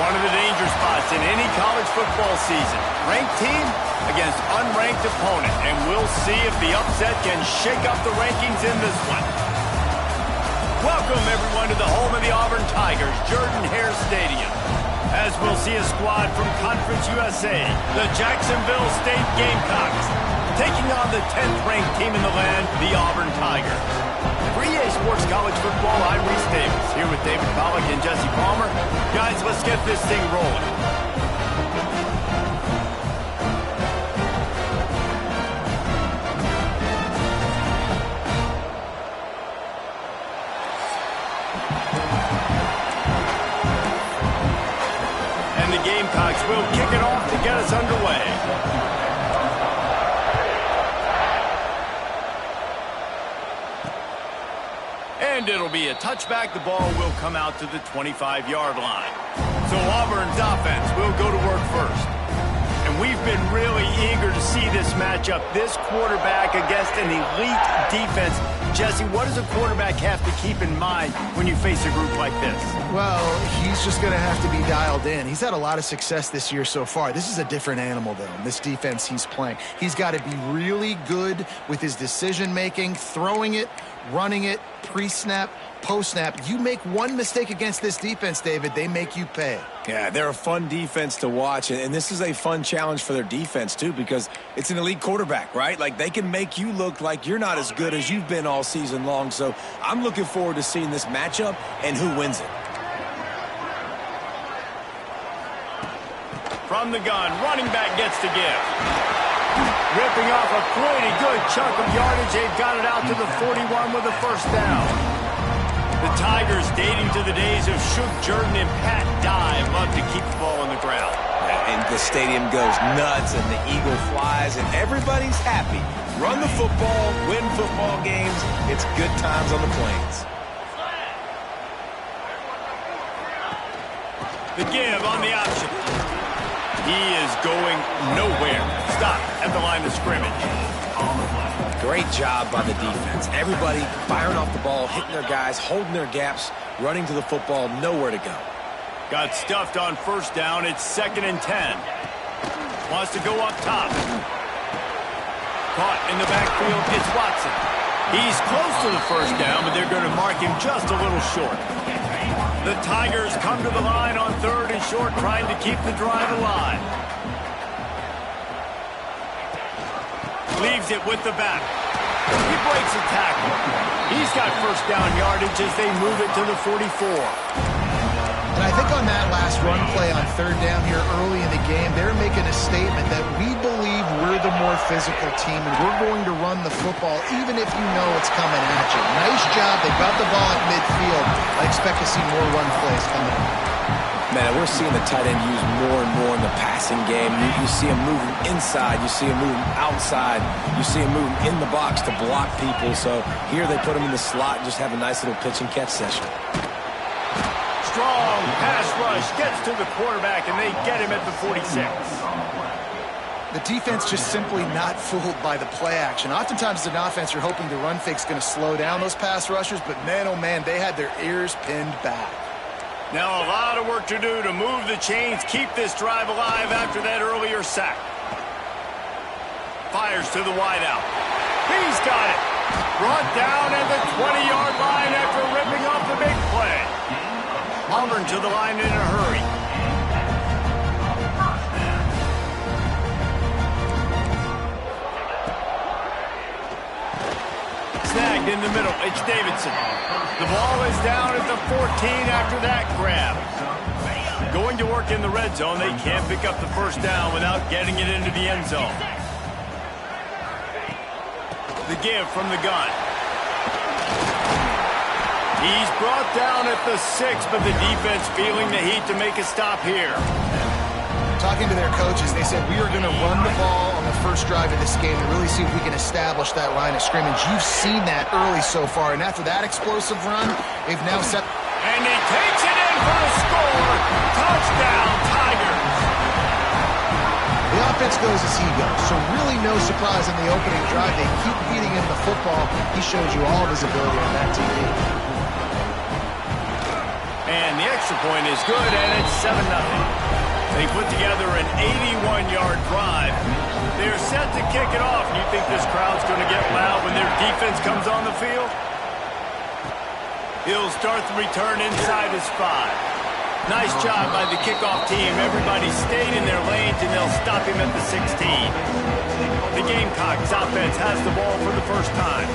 One of the danger spots in any college football season. Ranked team against unranked opponent. And we'll see if the upset can shake up the rankings in this one. Welcome, everyone, to the home of the Auburn Tigers, Jordan-Hare Stadium. As we'll see a squad from Conference USA, the Jacksonville State Gamecocks, taking on the 10th-ranked team in the land, the Auburn Tigers. For EA Sports College Football, I'm Reese Davis, here with David Pollack and Jesse Palmer. Guys, let's get this thing rolling. And the Gamecocks will kick it off to get us underway. And it'll be a touchback. The ball will come out to the 25-yard line. So Auburn's offense will go to work first. And we've been really eager to see this matchup. This quarterback against an elite defense. Jesse, what does a quarterback have to keep in mind when you face a group like this? Well, he's just going to have to be dialed in. He's had a lot of success this year so far. This is a different animal, though, this defense he's playing. He's got to be really good with his decision-making, throwing it, running it, pre-snap, post-snap. You make one mistake against this defense, David, they make you pay. Yeah, they're a fun defense to watch, and this is a fun challenge for their defense, too, because it's an elite quarterback, right? Like, they can make you look like you're not as good as you've been all season long, so I'm looking forward to seeing this matchup and who wins it. From the gun, running back gets to give. Ripping off a pretty good chunk of yardage. They've got it out to the 41 with a first down. The Tigers, dating to the days of Shook Jordan and Pat Dye, love to keep the ball on the ground. And the stadium goes nuts, and the eagle flies, and everybody's happy. Run the football, win football games. It's good times on the plains. The give on the option. He is going nowhere. Stop at the line of scrimmage. Great job by the defense. Everybody firing off the ball, hitting their guys, holding their gaps, running to the football, nowhere to go. Got stuffed on first down. It's 2nd and 10. Wants to go up top. Caught in the backfield. It's Watson. He's close to the first down, but they're going to mark him just a little short. The Tigers come to the line on 3rd and short, trying to keep the drive alive. Leaves it with the back. He breaks a tackle. He's got first down yardage as they move it to the 44. And I think on that last run play on 3rd down here early in the game, they're making a statement that we believe we're the more physical team and we're going to run the football even if you know it's coming at you. Nice job. They got the ball at midfield. I expect to see more run plays coming up. Man, we're seeing the tight end used more and more in the passing game. You see him moving inside. You see him moving outside. You see him moving in the box to block people. So here they put him in the slot and just have a nice little pitch and catch session. Strong pass rush gets to the quarterback, and they get him at the 46. The defense just simply not fooled by the play action. Oftentimes as an offense, you're hoping the run fake's going to slow down those pass rushers, but man, oh man, they had their ears pinned back. Now a lot of work to do to move the chains, keep this drive alive after that earlier sack. Fires to the wideout. He's got it. Brought down at the 20-yard line after ripping off the big play. Auburn to the line in a hurry. Snagged in the middle. It's Davidson. The ball is down at the 14 after that grab. Going to work in the red zone. They can't pick up the first down without getting it into the end zone. The give from the gun. He's brought down at the 6, but the defense feeling the heat to make a stop here. Talking to their coaches, they said we are going to run the ball on the first drive of this game and really see if we can establish that line of scrimmage. You've seen that early so far, and after that explosive run, they've now set... And he takes it in for the score. Touchdown, Tigers. The offense goes as he goes, so really no surprise in the opening drive. They keep feeding him the football. He shows you all of his ability on that TV. And the extra point is good, and it's 7-0. They put together an 81-yard drive. They're set to kick it off. You think this crowd's going to get loud when their defense comes on the field? He'll start the return inside his 5. Nice job by the kickoff team. Everybody stayed in their lanes, and they'll stop him at the 16. The Gamecocks offense has the ball for the first time.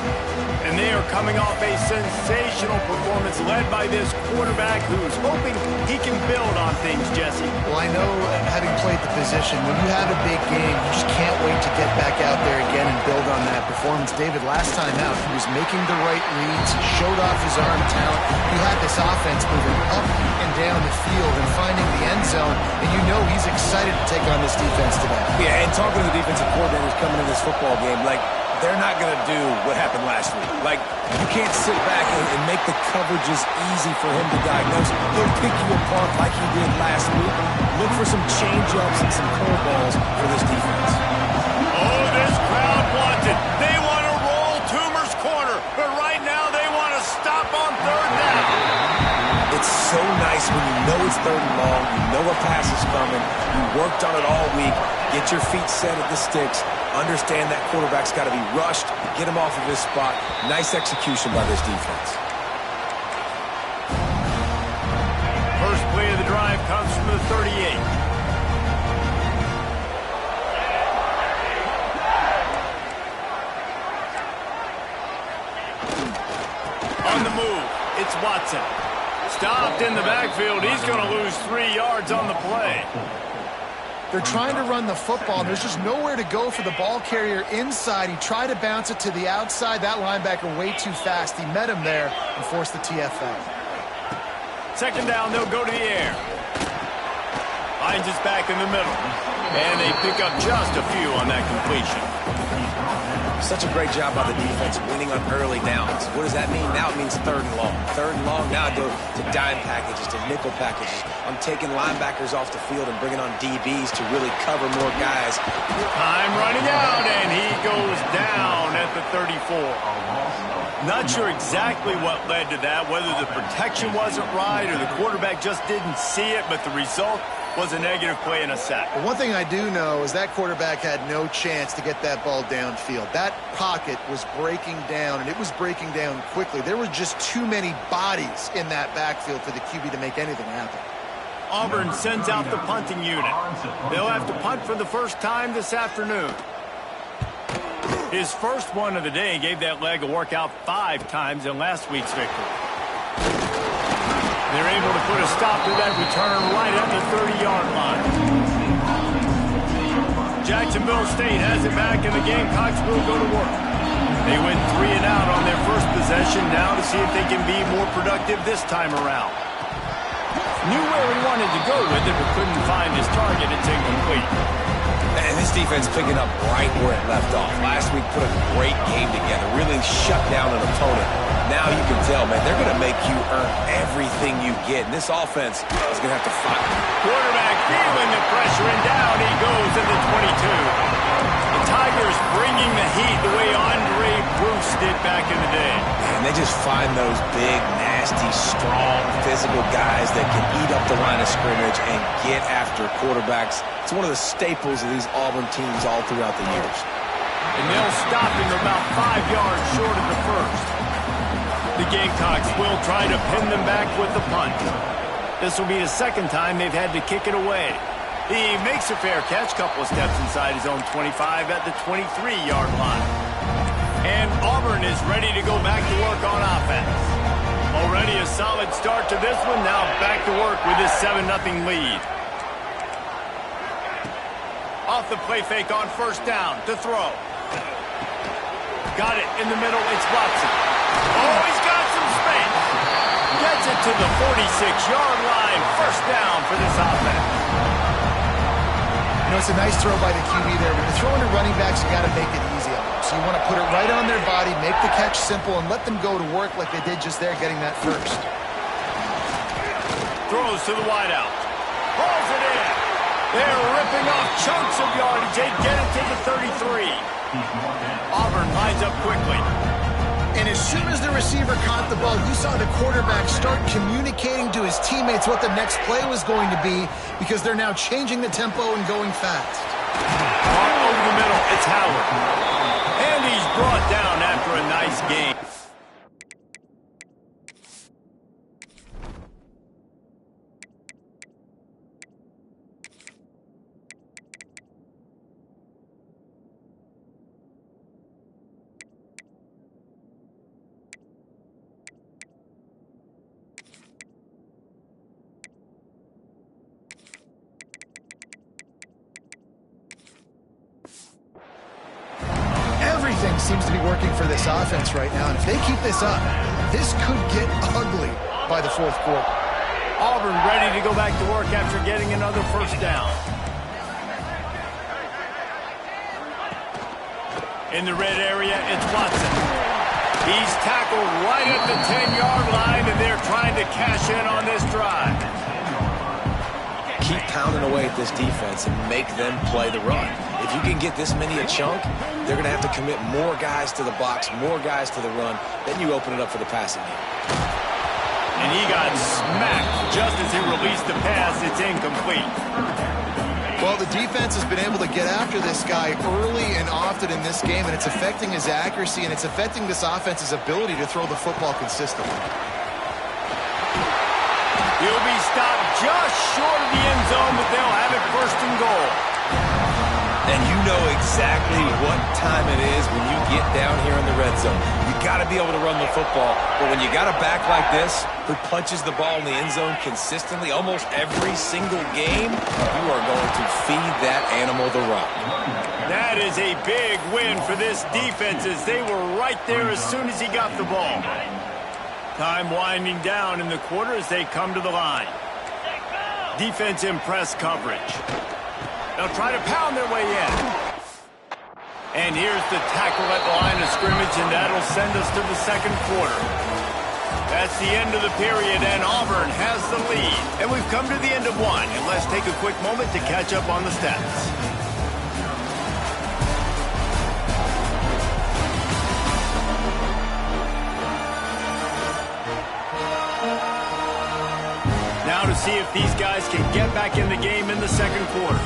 And they are coming off a sensational performance led by this quarterback who's hoping he can build on things, Jesse. Well, I know, having played the position, when you have a big game, you just can't wait to get back out there again and build on that performance. David, last time out, he was making the right reads. He showed off his arm talent. He had this offense moving up and down the field and finding the end zone. And you know he's excited to take on this defense today. Yeah, and talking to the defensive coordinators coming in this football game, like, they're not going to do what happened last week. Like, you can't sit back and make the coverages easy for him to diagnose. He'll pick you apart like he did last week. Look for some change-ups and some curveballs for this defense. Oh, this crowd wants it. They want to roll Toomer's corner, but right now they want to stop on third down. It's so nice when you know it's third and long, you know a pass is coming, you worked on it all week, get your feet set at the sticks, understand that quarterback's got to be rushed, get him off of his spot. Nice execution by this defense. First play of the drive comes from the 38. On the move, it's Watson. Stopped in the backfield. He's going to lose 3 yards on the play. They're trying to run the football, and there's just nowhere to go for the ball carrier inside. He tried to bounce it to the outside. That linebacker way too fast. He met him there and forced the TFL. Second down, they'll go to the air. Finds his back in the middle. And they pick up just a few on that completion. Such a great job by the defense winning on early downs. What does that mean? Now it means third and long. Third and long, now I go to dime packages, to nickel packages. I'm taking linebackers off the field and bringing on DBs to really cover more guys. Time running out, and he goes down at the 34. Not sure exactly what led to that, whether the protection wasn't right or the quarterback just didn't see it, but the result was a negative play and a sack. But one thing I do know is that quarterback had no chance to get that ball downfield. That pocket was breaking down, and it was breaking down quickly. There were just too many bodies in that backfield for the QB to make anything happen. Auburn sends out the punting unit. They'll have to punt for the first time this afternoon. His first one of the day gave that leg a workout 5 times in last week's victory. They're able to put a stop to that return right at the 30-yard line. Jacksonville State has it back, and the Gamecocks will go to work. They went 3 and out on their first possession, now to see if they can be more productive this time around. Knew where he wanted to go with it, but couldn't find his target. It's incomplete. And this defense picking up right where it left off. Last week put a great game together, really shut down an opponent. Now you can tell, man, they're going to make you earn everything you get. And this offense is going to have to fight. Quarterback feeling the pressure, and down he goes at the 22. The Tigers bringing the heat the way Andre Bruce did back in the day. And they just find those big, nasty, strong, physical guys that can eat up the line of scrimmage and get after quarterbacks. It's one of the staples of these Auburn teams all throughout the years. And they'll stop him about 5 yards short of the first. The Gamecocks will try to pin them back with the punt. This will be the second time they've had to kick it away. He makes a fair catch, couple of steps inside his own 25 at the 23-yard line. And Auburn is ready to go back to work on offense. Already a solid start to this one. Now back to work with his 7-0 lead. Off the play fake on first down to throw. Got it in the middle. It's Watson. Oh, he's got some space. Gets it to the 46-yard line. First down for this offense. You know, it's a nice throw by the QB there, but to throw into running backs, you got to make it easy on them. So you want to put it right on their body, make the catch simple, and let them go to work like they did just there, getting that first. Throws to the wideout. Hauls it in. They're ripping off chunks of yardage. They get it to the 33. Auburn lines up quickly. And as soon as the receiver caught the ball, you saw the quarterback start communicating to his teammates what the next play was going to be, because they're now changing the tempo and going fast. Over the middle, it's Howard. And he's brought down after a nice game. Everything seems to be working for this offense right now, and if they keep this up, this could get ugly by the fourth quarter. Auburn ready to go back to work after getting another first down. In the red area, it's Watson. He's tackled right at the 10-yard line, and they're trying to cash in on this drive. Keep pounding away at this defense and make them play the run. If you can get this many a chunk, they're going to have to commit more guys to the box, more guys to the run. Then you open it up for the passing game. And he got smacked just as he released the pass. It's incomplete. Well, the defense has been able to get after this guy early and often in this game, and it's affecting his accuracy, and it's affecting this offense's ability to throw the football consistently. He'll be stopped just short of the end zone, but they'll have it first and goal. And you know exactly what time it is when you get down here in the red zone. You got to be able to run the football, but when you got a back like this who punches the ball in the end zone consistently almost every single game, you are going to feed that animal the rock. That is a big win for this defense, as they were right there as soon as he got the ball. Time winding down in the quarter as they come to the line. Defense in press coverage. They'll try to pound their way in. And here's the tackle at the line of scrimmage, and that'll send us to the second quarter. That's the end of the period, and Auburn has the lead. And we've come to the end of one, and let's take a quick moment to catch up on the stats. Now to see if these guys can get back in the game in the second quarter.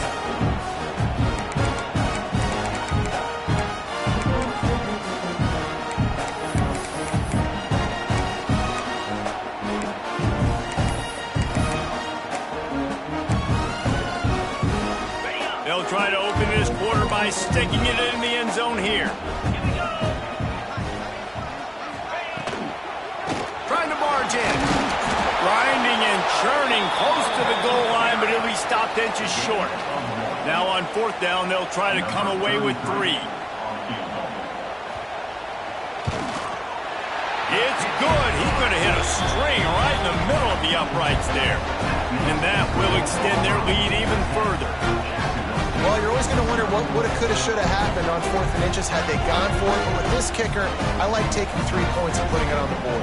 They'll try to open this quarter by sticking it in the end zone here. Trying to barge in. Grinding and churning close to the goal line, but he'll be stopped inches short. Now on fourth down, they'll try to come away with 3. It's good. He's going to hit a string right in the middle of the uprights there. And that will extend their lead even further. Well, you're always going to wonder what woulda, coulda, shoulda happened on 4th and inches had they gone for it. But with this kicker, I like taking 3 points and putting it on the board.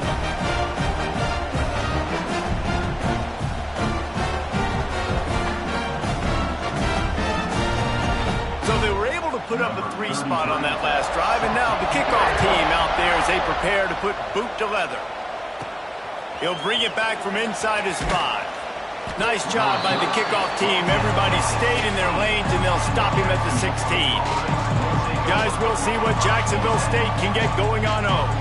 So they were able to put up a 3 spot on that last drive, and now the kickoff team out there as they prepare to put boot to leather. He'll bring it back from inside his 5. Nice job by the kickoff team. Everybody stayed in their lanes, and they'll stop him at the 16. Guys, we'll see what Jacksonville State can get going on home.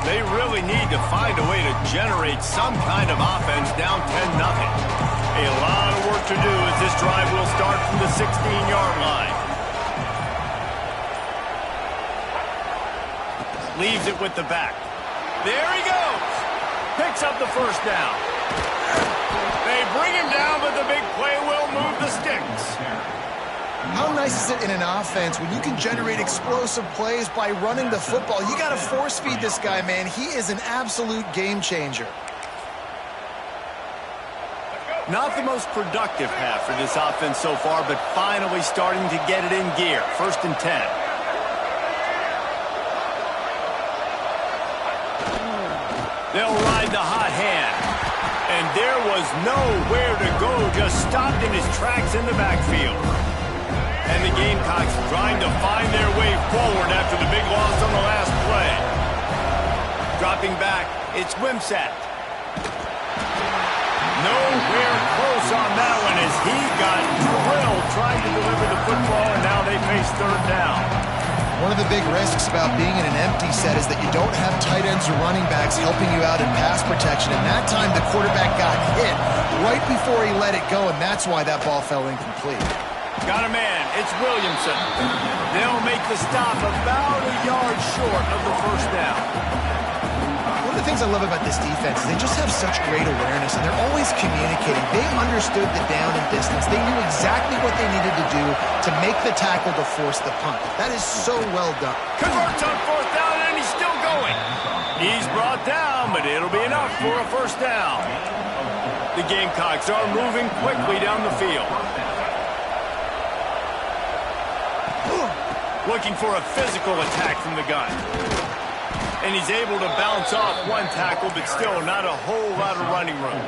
They really need to find a way to generate some kind of offense down 10-0. A lot of work to do as this drive will start from the 16-yard line. Leaves it with the back. There he goes. Picks up the first down. They bring him down, but the big play will move the sticks. How nice is it in an offense when you can generate explosive plays by running the football? You got to force feed this guy, man. He is an absolute game changer. Not the most productive half for this offense so far, but finally starting to get it in gear. 1st and 10. They'll ride the hot hand. And there was nowhere to go, just stopped in his tracks in the backfield. And the Gamecocks trying to find their way forward after the big loss on the last play. Dropping back, it's Wimsatt. Nowhere close on that one as he got drilled trying to deliver the football, and now they face 3rd down. One of the big risks about being in an empty set is that you don't have tight ends or running backs helping you out in pass protection. And that time the quarterback got hit right before he let it go, and that's why that ball fell incomplete. Got a man. It's Williamson. They'll make the stop about a yard short of the 1st down. One of the things I love about this defense is they just have such great awareness, and they're always communicating. They understood the down and distance. They knew exactly what they needed to do to make the tackle to force the punt. That is so well done. Converts on 4th down, and he's still going. He's brought down, but it'll be enough for a 1st down. The Gamecocks are moving quickly down the field. Looking for a physical attack from the gun. And he's able to bounce off one tackle, but still not a whole lot of running room.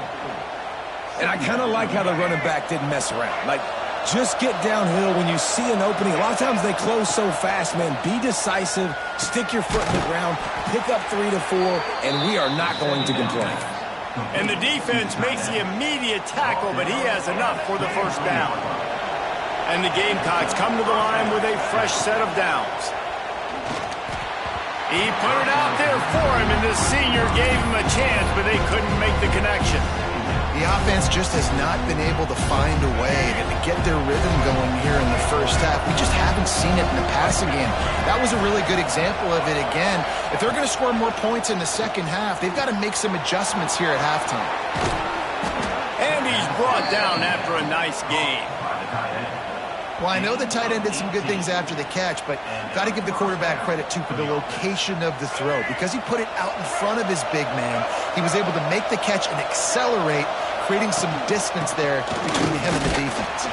And I kind of like how the running back didn't mess around. Like, just get downhill when you see an opening. A lot of times they close so fast, man. Be decisive, stick your foot in the ground, pick up 3 to 4, and we are not going to complain. And the defense makes the immediate tackle, but he has enough for the 1st down. And the Gamecocks come to the line with a fresh set of downs. He put it out there for him, and the senior gave him a chance, but they couldn't make the connection. The offense just has not been able to find a way to get their rhythm going here in the 1st half. We just haven't seen it in the passing game. That was a really good example of it again. If they're going to score more points in the 2nd half, they've got to make some adjustments here at halftime. And he's brought down after a nice game. Well, I know the tight end did some good things after the catch, but got to give the quarterback credit, too, for the location of the throw. Because he put it out in front of his big man, he was able to make the catch and accelerate, creating some distance there between him and the defense.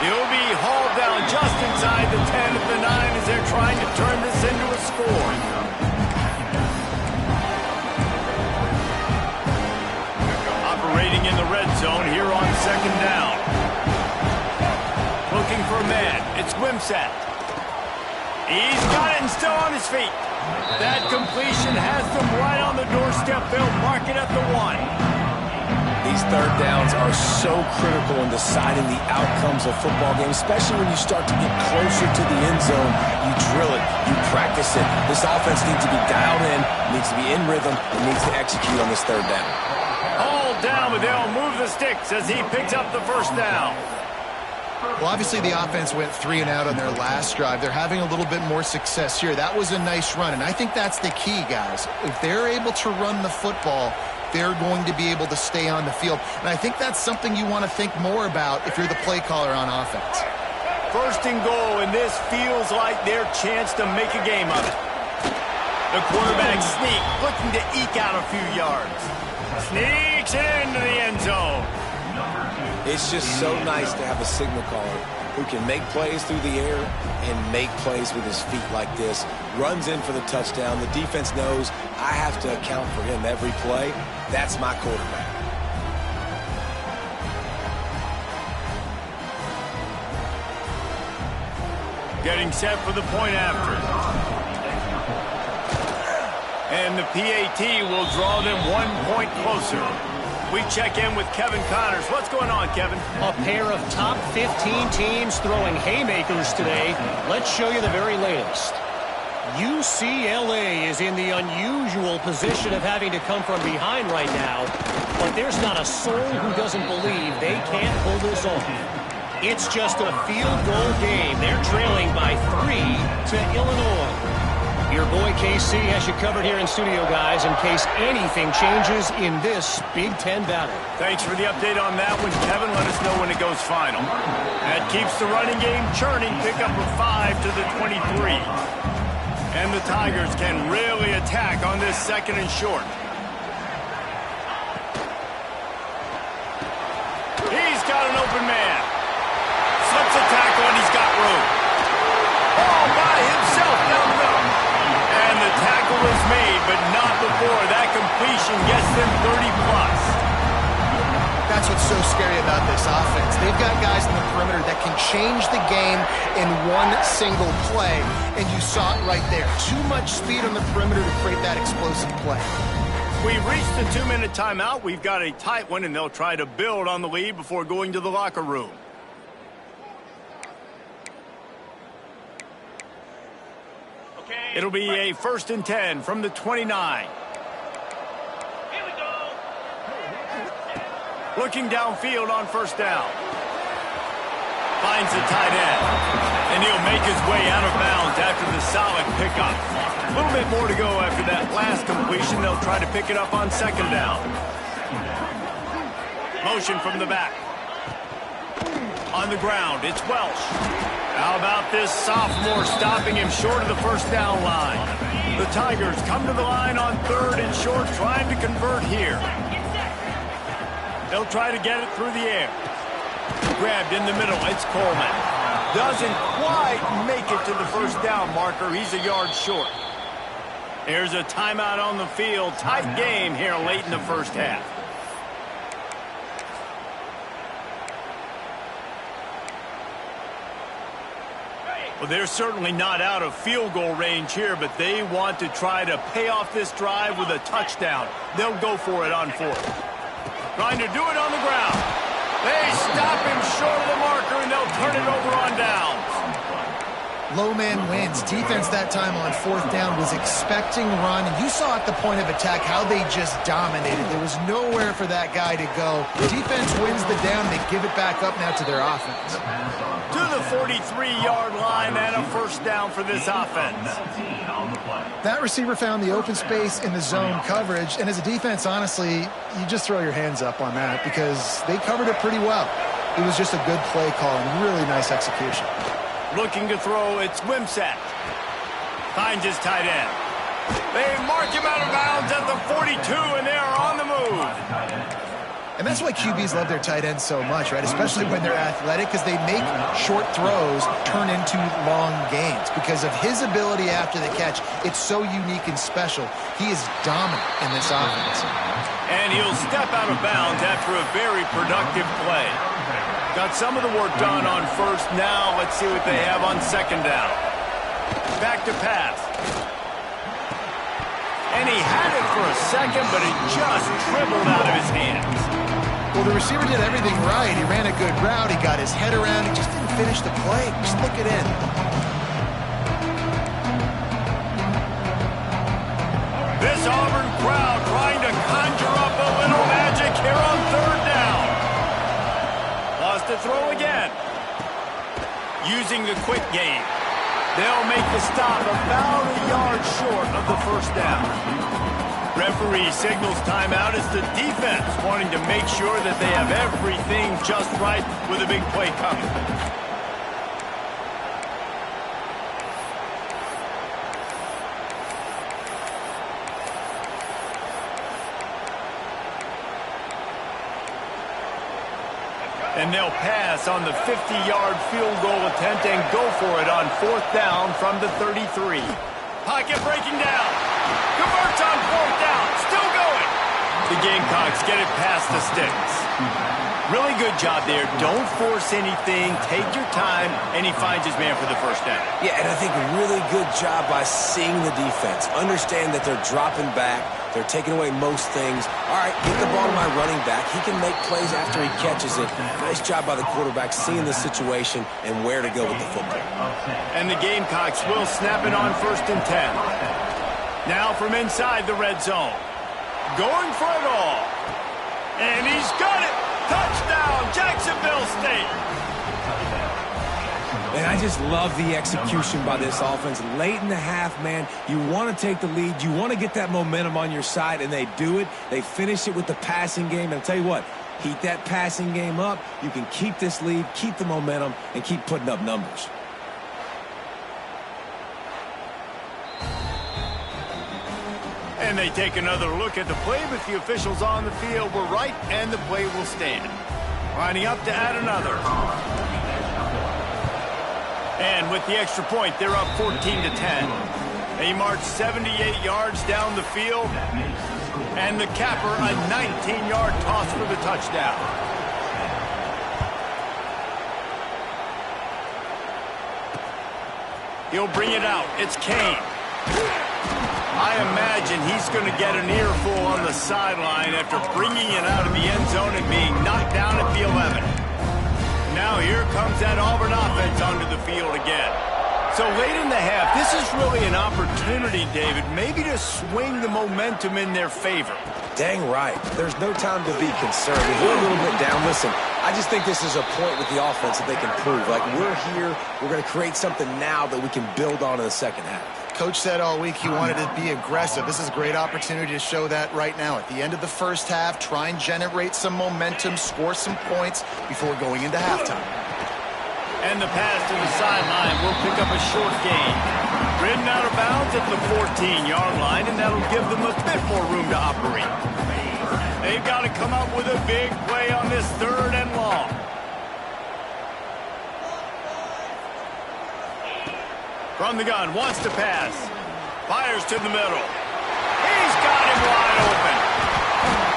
He'll be hauled down just inside the 10 at the 9 as they're trying to turn this into a score. Operating in the red zone here on 2nd down. Looking for a man. It's Wimsatt. He's got it and still on his feet. That completion has them right on the doorstep. They'll mark it at the 1. These 3rd downs are so critical in deciding the outcomes of football games, especially when you start to get closer to the end zone. You drill it. You practice it. This offense needs to be dialed in, needs to be in rhythm, and needs to execute on this 3rd down. All down, but they'll move the sticks as he picks up the 1st down. Well, obviously the offense went 3 and out on their last drive. They're having a little bit more success here. That was a nice run, and I think that's the key, guys. If they're able to run the football, they're going to be able to stay on the field. And I think that's something you want to think more about if you're the play caller on offense. 1st and goal, and this feels like their chance to make a game of it. The quarterback sneak, looking to eke out a few yards. Sneaks it into the end zone. It's just so nice to have a signal caller who can make plays through the air and make plays with his feet like this. Runs in for the touchdown. The defense knows I have to account for him every play. That's my quarterback. Getting set for the point after. And the PAT will draw them 1 point closer. We check in with Kevin Connors. What's going on, Kevin? A pair of top 15 teams throwing haymakers today. Let's show you the very latest. UCLA is in the unusual position of having to come from behind right now, but there's not a soul who doesn't believe they can't pull this off. It's just a field goal game. They're trailing by 3 to Illinois. Your boy KC has you covered here in studio, guys, in case anything changes in this Big Ten battle. Thanks for the update on that one, Kevin. Let us know when it goes final. That keeps the running game churning. Pick up a 5 to the 23. And the Tigers can really attack on this second and short. He's got an open man. Slips a tackle and he's got room. All by himself down the middle. And the tackle is made, but not before that completion gets them 30+. That's what's so scary about this offense. They've got guys in the perimeter that can change the game in one single play, and you saw it right there. Too much speed on the perimeter to create that explosive play. We've reached the 2-minute timeout. We've got a tight one, and they'll try to build on the lead before going to the locker room. It'll be a 1st and 10 from the 29. Looking downfield on 1st down. Finds the tight end. And he'll make his way out of bounds after the solid pickup. A little bit more to go after that last completion. They'll try to pick it up on 2nd down. Motion from the back. On the ground, it's Welsh. How about this sophomore stopping him short of the 1st down line? The Tigers come to the line on 3rd and short, trying to convert here. They'll try to get it through the air. Grabbed in the middle, it's Coleman. Doesn't quite make it to the 1st down marker. He's a yard short. There's a timeout on the field. Tight game here late in the 1st half. Well, they're certainly not out of field goal range here, but they want to try to pay off this drive with a touchdown. They'll go for it on 4th. Trying to do it on the ground. They stop him short of the marker, and they'll turn it over on downs. Low man wins. Defense that time on 4th down was expecting run. And you saw at the point of attack how they just dominated. There was nowhere for that guy to go. Defense wins the down. They give it back up now to their offense. To the 43-yard line and a 1st down for this offense. That receiver found the open space in the zone coverage. And as a defense, honestly, you just throw your hands up on that because they covered it pretty well. It was just a good play call and really nice execution. Looking to throw, it's Wimsatt. Finds his tight end. They mark him out of bounds at the 42, and they are on the move. And that's why QBs love their tight ends so much, right? Especially when they're athletic, because they make short throws turn into long gains. Because of his ability after the catch, it's so unique and special. He is dominant in this offense. And he'll step out of bounds after a very productive play. Got some of the work done on 1st. Now let's see what they have on 2nd down. Back to pass. And he had it for a second, but it just dribbled out of his hands. Well, the receiver did everything right. He ran a good route. He got his head around. He just didn't finish the play. Just look it in. This Auburn crowd trying to conjure up a little magic here on 3rd down. Lost to throw again. Using the quick game. They'll make the stop about a yard short of the 1st down. Referee signals timeout as the defense wanting to make sure that they have everything just right with a big play coming. And they'll pass on the 50-yard field goal attempt and go for it on 4th down from the 33. Pocket breaking down. Converts on 4th down. Still going. The Gamecocks get it past the sticks. Really good job there. Don't force anything. Take your time. And he finds his man for the 1st down. Yeah, and I think a really good job by seeing the defense. Understand that they're dropping back. They're taking away most things. All right, get the ball to my running back. He can make plays after he catches it. Nice job by the quarterback seeing the situation and where to go with the football. And the Gamecocks will snap it on 1st and 10. Now from inside the red zone. Going for it all. And he's got it. Touchdown, Jacksonville State. And I just love the execution by this offense. Late in the half, man, you want to take the lead. You want to get that momentum on your side, and they do it. They finish it with the passing game. And I'll tell you what, heat that passing game up. You can keep this lead, keep the momentum, and keep putting up numbers. And they take another look at the play, but the officials on the field were right, and the play will stand. Lining up to add another. And with the extra point, they're up 14-10. They march 78 yards down the field. And the capper, a 19-yard toss for the touchdown. He'll bring it out. It's Kane. I imagine he's going to get an earful on the sideline after bringing it out of the end zone and being knocked down at the 11. Now here comes that Auburn offense onto the field again. So late in the half, this is really an opportunity, David, maybe to swing the momentum in their favor. Dang right. There's no time to be concerned. If we're a little bit down, listen, I just think this is a point with the offense that they can prove. Like, we're here, we're going to create something now that we can build on in the second half. Coach said all week he wanted to be aggressive. This is a great opportunity to show that right now. At the end of the first half, try and generate some momentum, score some points before going into halftime. And the pass to the sideline will pick up a short gain. Ridden out of bounds at the 14-yard line, and that'll give them a bit more room to operate. They've got to come up with a big play on this 3rd and long. From the gun, wants to pass. Fires to the middle. He's got him wide open.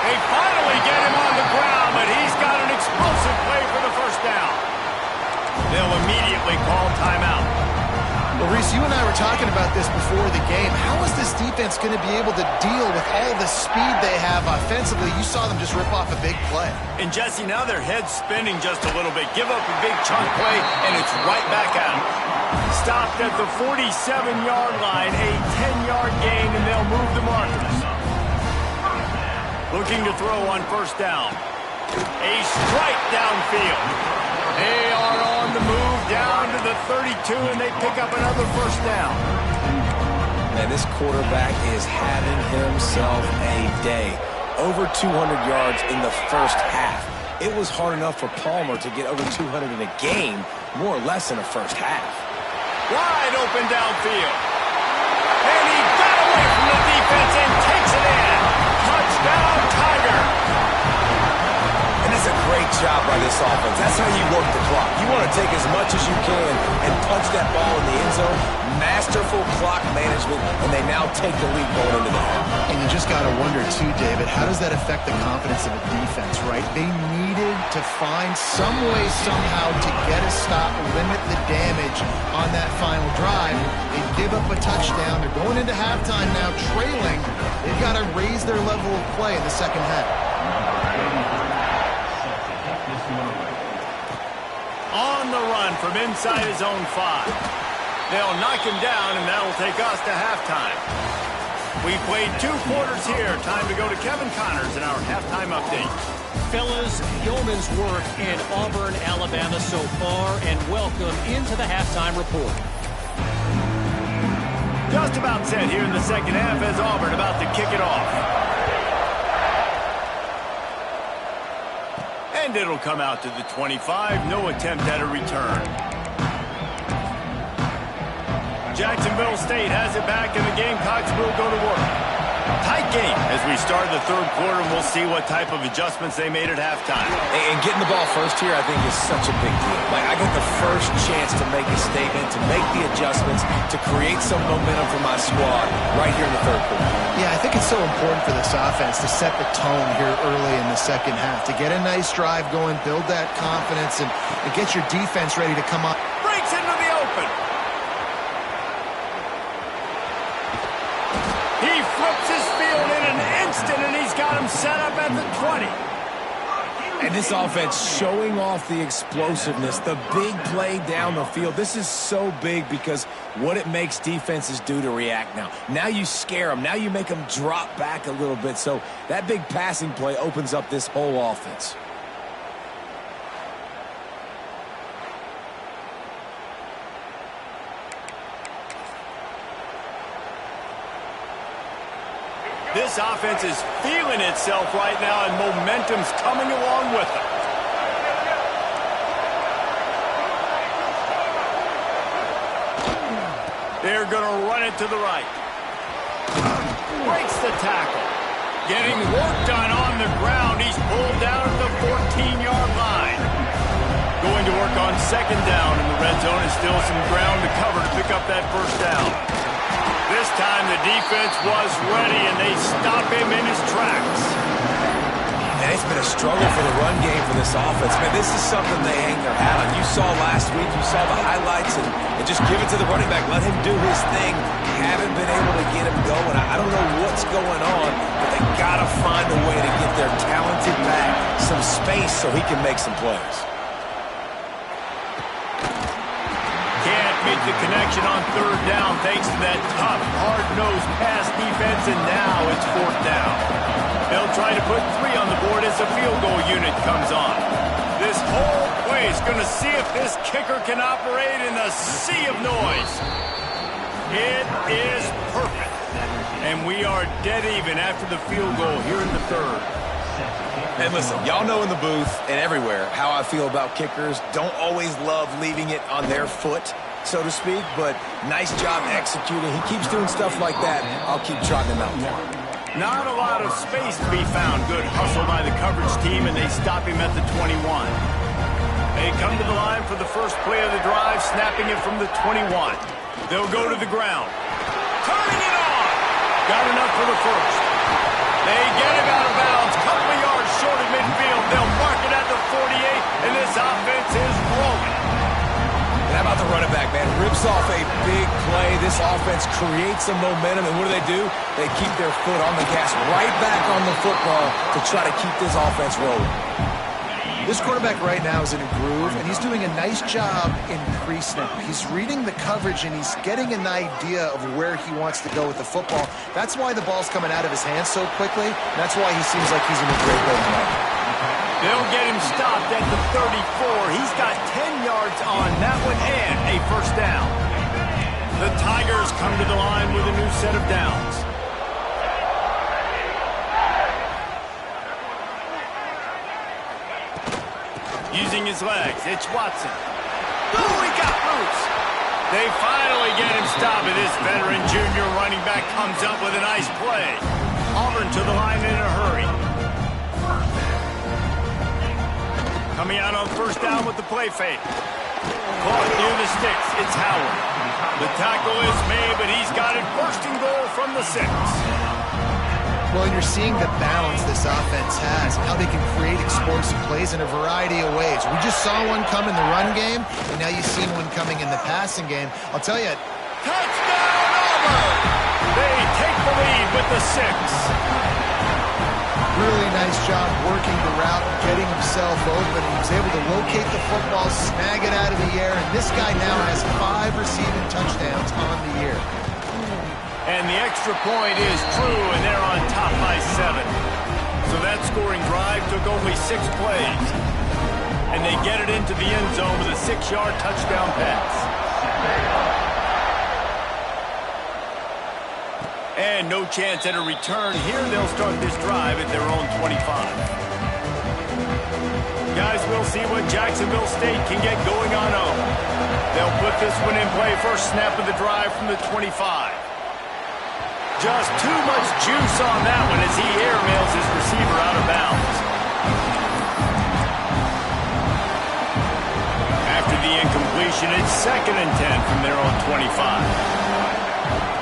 They finally get him on the ground, but he's got an explosive play for the first down. They'll immediately call timeout. Well, Reese, you and I were talking about this before the game. How is this defense going to be able to deal with all the speed they have offensively? You saw them just rip off a big play. And, Jesse, now their head's spinning just a little bit. Give up a big chunk play, and it's right back at them. Stopped at the 47-yard line, a 10-yard gain, and they'll move the markers. Looking to throw on 1st down. A strike downfield. They are on the move down to the 32, and they pick up another 1st down. Man, this quarterback is having himself a day. Over 200 yards in the first half. It was hard enough for Palmer to get over 200 in a game, more or less in the first half. Wide open downfield. And he got away from the defense and takes it in. Touchdown, Tiger. And that's a great job by this offense. That's how you work the clock. You want to take as much as you can and punch that ball in the end zone. Masterful clock management, and they now take the lead going into the half. And you just got to wonder, too, David, how does that affect the confidence of a defense, right? They needed to find some way, somehow, to get a stop, limit the damage on that final drive. They give up a touchdown. They're going into halftime now, trailing. They've got to raise their level of play in the second half. On the run from inside his own 5. They'll knock him down, and that'll take us to halftime. We played 2 quarters here. Time to go to Kevin Connors in our halftime update. Fellas, yeoman's work in Auburn, Alabama so far, and welcome into the halftime report. Just about set here in the second half as Auburn about to kick it off. And it'll come out to the 25. No attempt at a return. Jacksonville State has it back, and the Gamecocks will go to work. Tight game as we start the 3rd quarter, and we'll see what type of adjustments they made at halftime. And getting the ball first here, I think, is such a big deal. Like, I get the first chance to make a statement, to make the adjustments, to create some momentum for my squad right here in the 3rd quarter. Yeah, I think it's so important for this offense to set the tone here early in the second half, to get a nice drive going, build that confidence, and get your defense ready to come up. Breaks into the open. He flips his field in an set up at the 20. And this offense showing off the explosiveness, the big play down the field. This is so big because what it makes defenses do to react now. Now you scare them. Now you make them drop back a little bit. So that big passing play opens up this whole offense. This offense is feeling itself right now, and momentum's coming along with them. They're going to run it to the right. Breaks the tackle. Getting work done on the ground. He's pulled down at the 14-yard line. Going to work on second down in the red zone, and still some ground to cover to pick up that first down. This time the defense was ready, and they stop him in his tracks. And it's been a struggle for the run game for this offense. Man, this is something they hang their hat on. You saw last week, you saw the highlights, and just give it to the running back. Let him do his thing. Haven't been able to get him going. I don't know what's going on, but they got to find a way to get their talented back some space so he can make some plays. Make the connection on third down thanks to that tough, hard-nosed pass defense, and now it's fourth down. They'll try to put 3 on the board as the field goal unit comes on. This whole play is going to see if this kicker can operate in the sea of noise. It is perfect. And we are dead even after the field goal here in the third. And listen, y'all know in the booth and everywhere how I feel about kickers. Don't always love leaving it on their foot, so to speak, but nice job executing. He keeps doing stuff like that. I'll keep trotting him out there. Not a lot of space to be found. Good hustle by the coverage team, and they stop him at the 21. They come to the line for the first play of the drive, snapping it from the 21. They'll go to the ground. Turning it on! Got enough for the first. They get him out of bounds. Couple of yards short of midfield. They'll mark it at the 48, and this offense is rolling. How about the running back, man? Rips off a big play. This offense creates some momentum, and what do? They keep their foot on the gas, right back on the football to try to keep this offense rolling. This quarterback right now is in a groove, and he's doing a nice job in pre-snap. He's reading the coverage, and he's getting an idea of where he wants to go with the football. That's why the ball's coming out of his hands so quickly. That's why he seems like he's in a great way tonight. They'll get him stopped at the 34. He's got 10 yards on that one and a first down. The Tigers come to the line with a new set of downs. Using his legs, it's Watson. Oh, he got loose. They finally get him stopped, and this veteran junior running back comes up with a nice play. Auburn to the line in a hurry. Coming out on first down with the play fake. Caught near the sticks. It's Howard. The tackle is made, but he's got it first and goal from the 6. Well, and you're seeing the balance this offense has, how they can create explosive plays in a variety of ways. We just saw one come in the run game, and now you see one coming in the passing game. I'll tell you. Touchdown, Auburn! They take the lead with the 6. Really nice job working the route, getting himself open. He was able to locate the football, snag it out of the air, and this guy now has 5 receiving touchdowns on the year. And the extra point is true, and they're on top by 7. So that scoring drive took only 6 plays. And they get it into the end zone with a 6-yard touchdown pass. And no chance at a return here. They'll start this drive at their own 25. Guys, we'll see what Jacksonville State can get going on Auburn. They'll put this one in play. First snap of the drive from the 25. Just too much juice on that one as he airmails his receiver out of bounds. After the incompletion, it's 2nd and 10 from their own 25.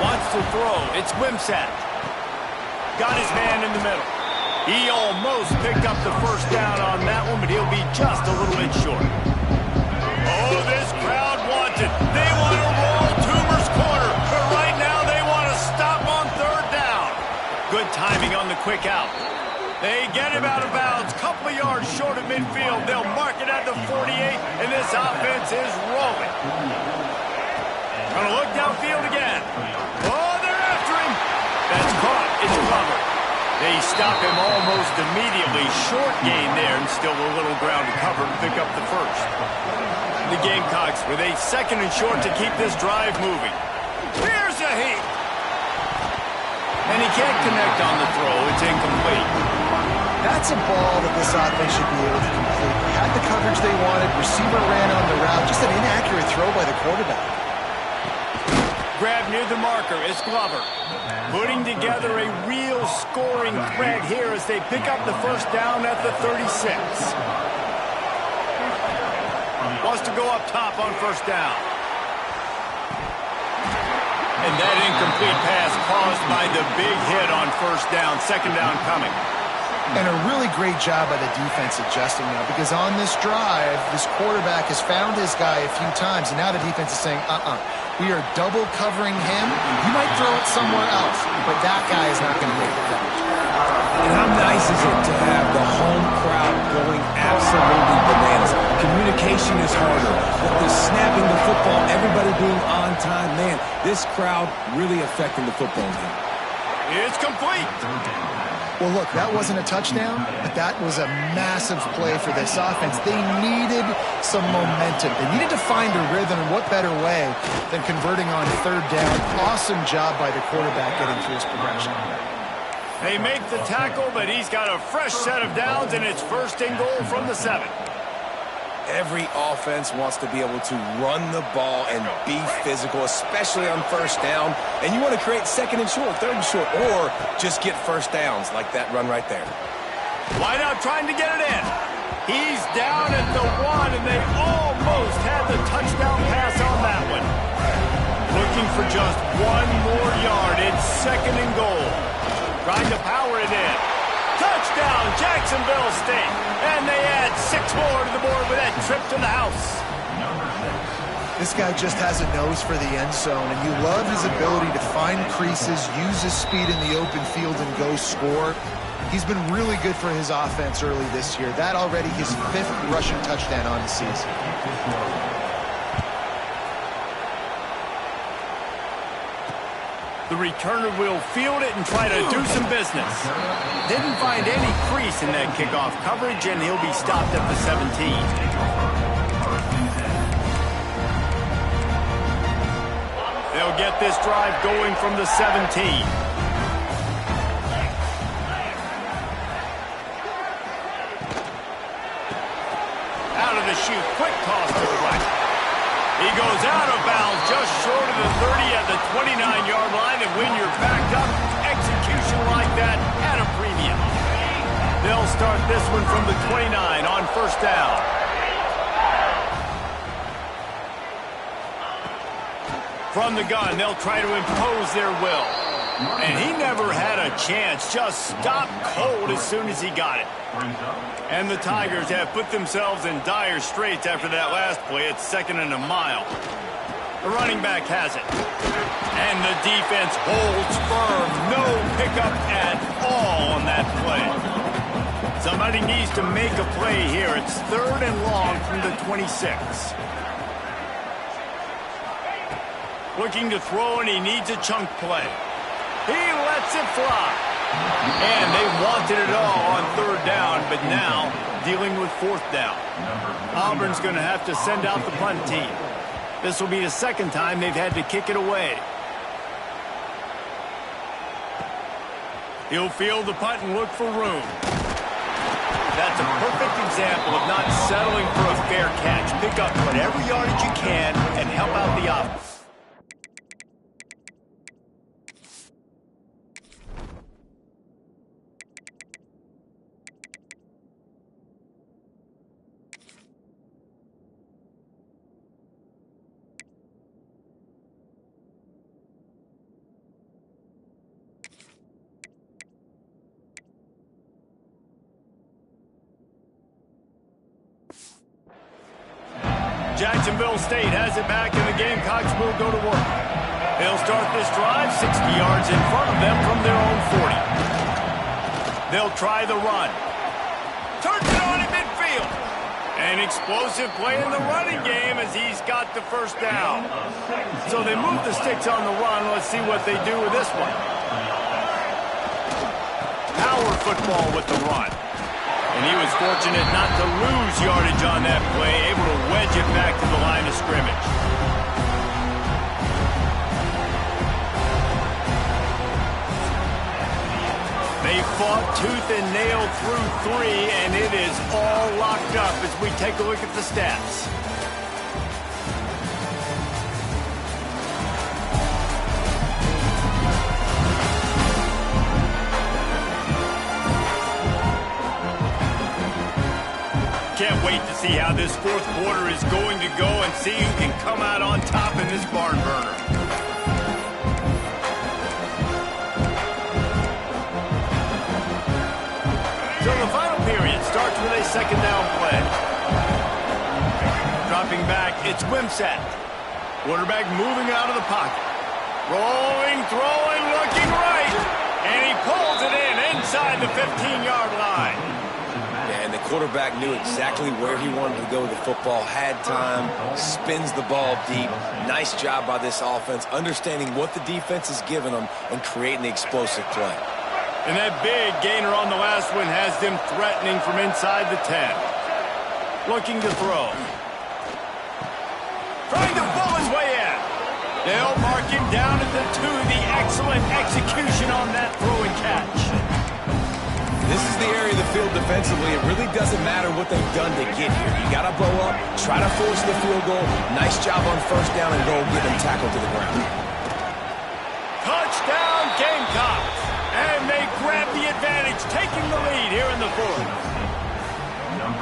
Wants to throw. It's Wimsatt. Got his man in the middle. He almost picked up the first down on that one, but he'll be just a little bit short. Oh, this crowd wants it. They want to roll Toomer's corner, but right now they want to stop on 3rd down. Good timing on the quick out. They get him out of bounds, couple of yards short of midfield. They'll mark it at the 48, and this offense is rolling. Gonna look downfield again. Oh, they're after him. That's caught. It's covered. They stop him almost immediately. Short gain there, and still a little ground to cover to pick up the first. The Gamecocks with a 2nd and short to keep this drive moving. Here's a heat. And he can't connect on the throw. It's incomplete. That's a ball that this offense should be able to complete. They had the coverage they wanted. Receiver ran on the route. Just an inaccurate throw by the quarterback. Grab near the marker is Glover. Putting together a real scoring threat here as they pick up the first down at the 36. Wants to go up top on first down. And that incomplete pass caused by the big hit on first down. 2nd down coming. And a really great job by the defense adjusting now, because on this drive, this quarterback has found his guy a few times, and now the defense is saying, we are double covering him. You might throw it somewhere else, but that guy is not going to make the coverage. And how nice is it to have the home crowd going absolutely bananas? Communication is harder. With the snapping the football, everybody being on time, man, this crowd really affecting the football game. It's complete. Well, look, that wasn't a touchdown, but that was a massive play for this offense. They needed some momentum. They needed to find a rhythm, and what better way than converting on 3rd down. Awesome job by the quarterback getting through his progression. They make the tackle, but he's got a fresh set of downs, and it's 1st and goal from the 7. Every offense wants to be able to run the ball and be physical, especially on first down. And you want to create 2nd and short, 3rd and short, or just get first downs like that run right there. Wide out trying to get it in. He's down at the 1, and they almost had the touchdown pass on that one. Looking for just 1 more yard. It's 2nd and goal. Trying to power it in. Touchdown, Jacksonville State. And they add 6 more to the board with that trip to the house. This guy just has a nose for the end zone, and you love his ability to find creases, use his speed in the open field, and go score. He's been really good for his offense early this year. That already his 5th rushing touchdown on the season. The returner will field it and try to do some business. Didn't find any crease in that kickoff coverage, and he'll be stopped at the 17. They'll get this drive going from the 17. Out of the chute, quick toss to the right. He goes out of bounds just short of the 30 at the 29-yard line, and when you're backed up, execution like that at a premium. They'll start this one from the 29 on first down. From the gun, they'll try to impose their will. And he never had a chance, just stopped cold as soon as he got it. And the Tigers have put themselves in dire straits after that last play. It's 2nd and a mile. The running back has it. And the defense holds firm. No pickup at all on that play. Somebody needs to make a play here. It's 3rd and long from the 26. Looking to throw, and he needs a chunk play. He lets it fly. And they wanted it all on 3rd down, but now dealing with 4th down. Auburn's going to have to send out the punt team. This will be the 2nd time they've had to kick it away. He'll field the punt and look for room. That's a perfect example of not settling for a fair catch. Pick up whatever yardage you can and help out the offense. Jacksonville State has it back, and the Gamecocks will go to work. They'll start this drive 60 yards in front of them from their own 40. They'll try the run. Turns it on in midfield. An explosive play in the running game as he's got the first down. So they move the sticks on the run. Let's see what they do with this one. Power football with the run. And he was fortunate not to lose yardage on that play, able to wedge it back to the line of scrimmage. They fought tooth and nail through 3, and it is all locked up as we take a look at the stats. Can't wait to see how this fourth quarter is going to go and see who can come out on top in this barn burner. So the final period starts with a second down play. Dropping back, it's Wimsatt. Quarterback moving out of the pocket. Rolling, throwing, looking right. And he pulls it in inside the 15-yard line. And the quarterback knew exactly where he wanted to go with the football, had time, spins the ball deep. Nice job by this offense, understanding what the defense is giving them and creating the explosive play. And that big gainer on the last one has them threatening from inside the 10. Looking to throw. Trying to pull his way in. They'll mark him down at the 2. The excellent execution on that throw and catch. This is the area of the field defensively. It really doesn't matter what they've done to get here. You got to blow up, try to force the field goal. Nice job on first down and goal, get them tackled to the ground. Touchdown, Gamecocks. And they grab the advantage, taking the lead here in the fourth.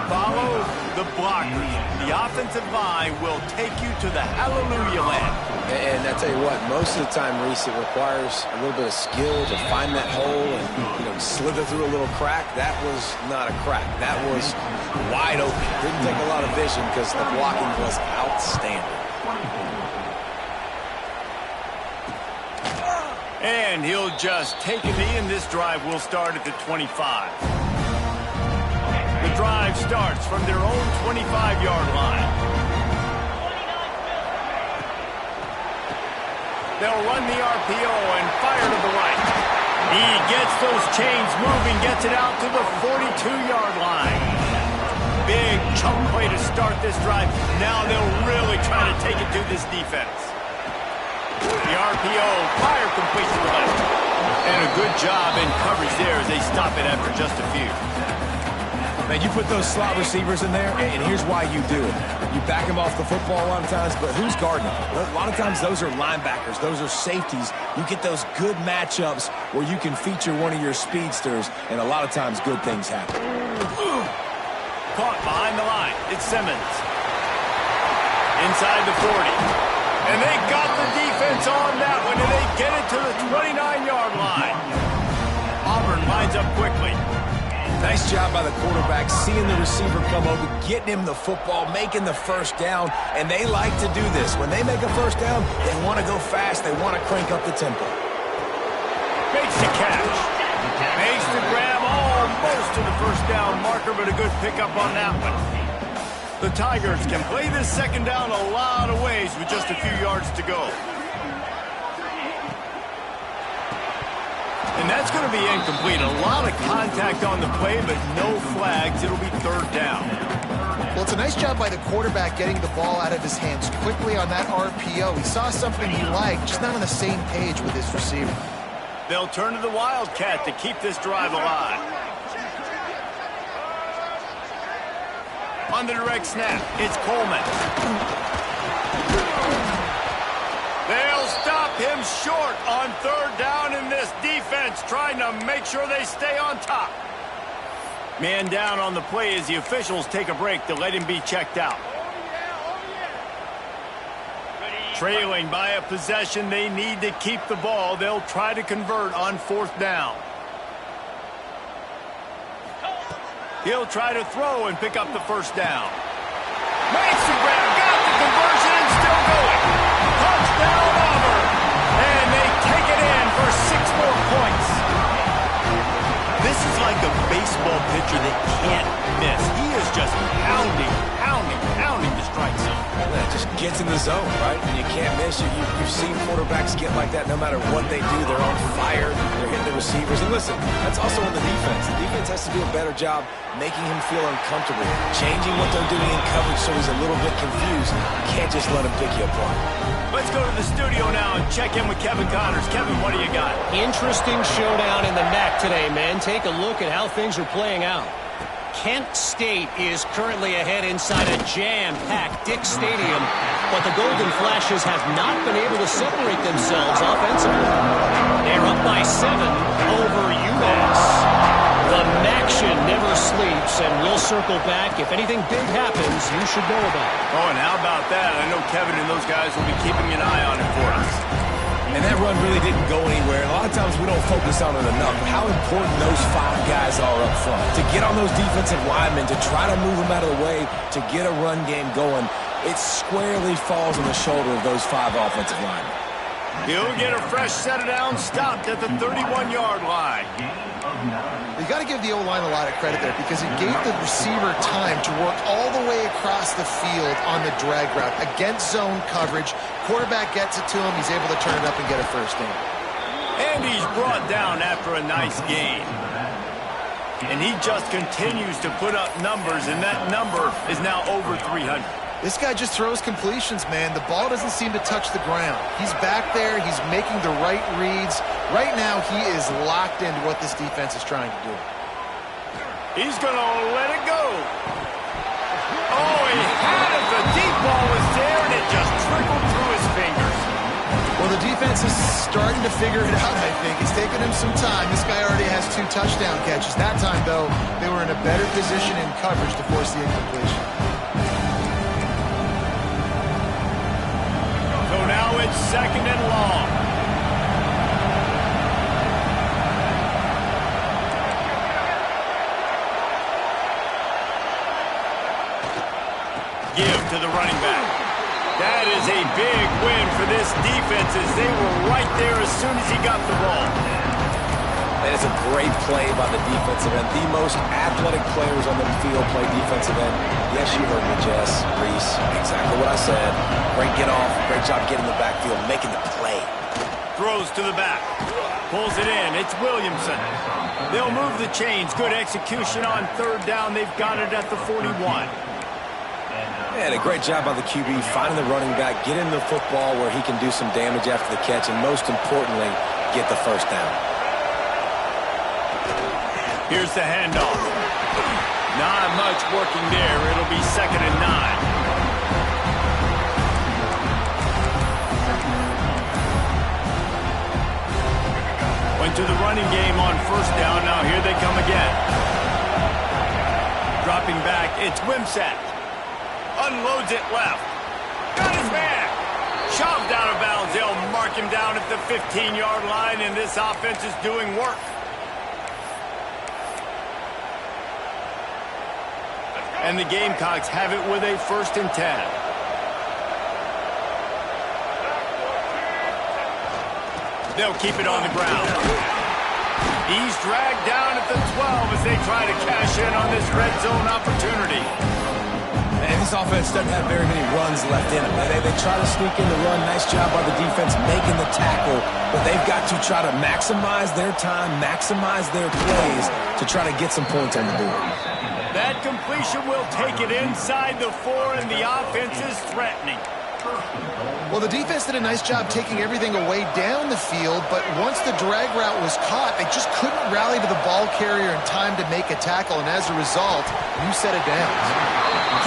Follow the blockers. The offensive line will take you to the hallelujah land. And I tell you what, most of the time, Reese, it requires a little bit of skill to find that hole and slither through a little crack. That was not a crack. That was wide open. Didn't take a lot of vision because the blocking was outstanding. And he'll just take a knee, and this drive will start at the 25. The drive starts from their own 25-yard line. They'll run the RPO and fire to the right. He gets those chains moving, gets it out to the 42-yard line. Big chunk play to start this drive. Now they'll really try to take it to this defense. The RPO, fire complete to the left. And a good job in coverage there as they stop it after just a few. Man, you put those slot receivers in there, and here's why you do it. You back them off the football a lot of times, but who's guarding them? Well, a lot of times those are linebackers. Those are safeties. You get those good matchups where you can feature one of your speedsters, and a lot of times good things happen. Caught behind the line. It's Simmons. Inside the 40. And they got the defense on that one, and they get it to the 29-yard line. Auburn lines up quickly. Nice job by the quarterback, seeing the receiver come over, getting him the football, making the first down, and they like to do this. When they make a first down, they want to go fast. They want to crank up the tempo. Makes the catch. Makes the grab almost to the first down marker, but a good pickup on that one. The Tigers can play this second down a lot of ways with just a few yards to go. And that's going to be incomplete. A lot of contact on the play, but no flags. It'll be third down. Well, it's a nice job by the quarterback getting the ball out of his hands quickly on that RPO. He saw something he liked, just not on the same page with his receiver. They'll turn to the Wildcat to keep this drive alive. On the direct snap, it's Coleman. They'll stop him short on third down in this defense, trying to make sure they stay on top. Man down on the play as the officials take a break to let him be checked out. Trailing by a possession, they need to keep the ball. They'll try to convert on fourth down. He'll try to throw and pick up the first down. Makes the grab, got the conversion, and still going. Touchdown, Auburn. And they take it in for 6 more points. This is like baseball pitcher that can't miss. He is just pounding the strike zone. Yeah, just gets in the zone, right? And you can't miss. You've seen quarterbacks get like that no matter what they do. They're on fire. They're hitting the receivers. And listen, that's also on the defense. The defense has to do a better job making him feel uncomfortable, changing what they're doing in coverage so he's a little bit confused. You can't just let him pick you apart. Let's go to the studio now and check in with Kevin Connors. Kevin, what do you got? Interesting showdown in the MAC today, man. Take a look at how things are playing out. Kent State is currently ahead inside a jam-packed Dick Stadium, but the Golden Flashes have not been able to separate themselves offensively. They're up by 7 over UMass. The MACtion never sleeps, and we'll circle back. If anything big happens, you should know about it. Oh, and how about that? I know Kevin and those guys will be keeping an eye on it for us. And that run really didn't go anywhere. And a lot of times we don't focus on it enough. How important those 5 guys are up front. To get on those defensive linemen, to try to move them out of the way, to get a run game going, it squarely falls on the shoulder of those 5 offensive linemen. He'll get a fresh set of downs stopped at the 31-yard line. You got to give the O-line a lot of credit there because it gave the receiver time to work all the way across the field on the drag route against zone coverage. Quarterback gets it to him. He's able to turn it up and get a first down. And he's brought down after a nice gain. And he just continues to put up numbers, and that number is now over 300. This guy just throws completions, man. The ball doesn't seem to touch the ground. He's back there. He's making the right reads. Right now, he is locked into what this defense is trying to do. He's going to let it go. Oh, he had it. The deep ball was there, and it just trickled through his fingers. Well, the defense is starting to figure it out, I think. It's taken him some time. This guy already has 2 touchdown catches. That time, though, they were in a better position in coverage to force the incompletion. So now it's 2nd and long. Give to the running back. That is a big win for this defense as they were right there as soon as he got the ball. That is a great play by the defensive end. The most athletic players on the field play defensive end. Yes, you heard me, Jess, Reese. Exactly what I said. Great get off. Great job getting the backfield, making the play. Throws to the back. Pulls it in. It's Williamson. They'll move the chains. Good execution on 3rd down. They've got it at the 41. And a great job by the QB finding the running back, getting the football where he can do some damage after the catch, and most importantly, get the first down. Here's the handoff. Not much working there. It'll be 2nd and 9. Went to the running game on 1st down. Now here they come again. Dropping back, it's Wimsatt. Unloads it left. Got his man. Shoved out of bounds. They'll mark him down at the 15-yard line, and this offense is doing work. And the Gamecocks have it with a 1st and 10. They'll keep it on the ground. He's dragged down at the 12 as they try to cash in on this red zone opportunity. And this offense doesn't have very many runs left in them. They try to sneak in the run. Nice job by the defense making the tackle. But they've got to try to maximize their time, maximize their plays to try to get some points on the board. That completion will take it inside the 4, and the offense is threatening. Well, the defense did a nice job taking everything away down the field, but once the drag route was caught, they just couldn't rally to the ball carrier in time to make a tackle, and as a result, you set it down.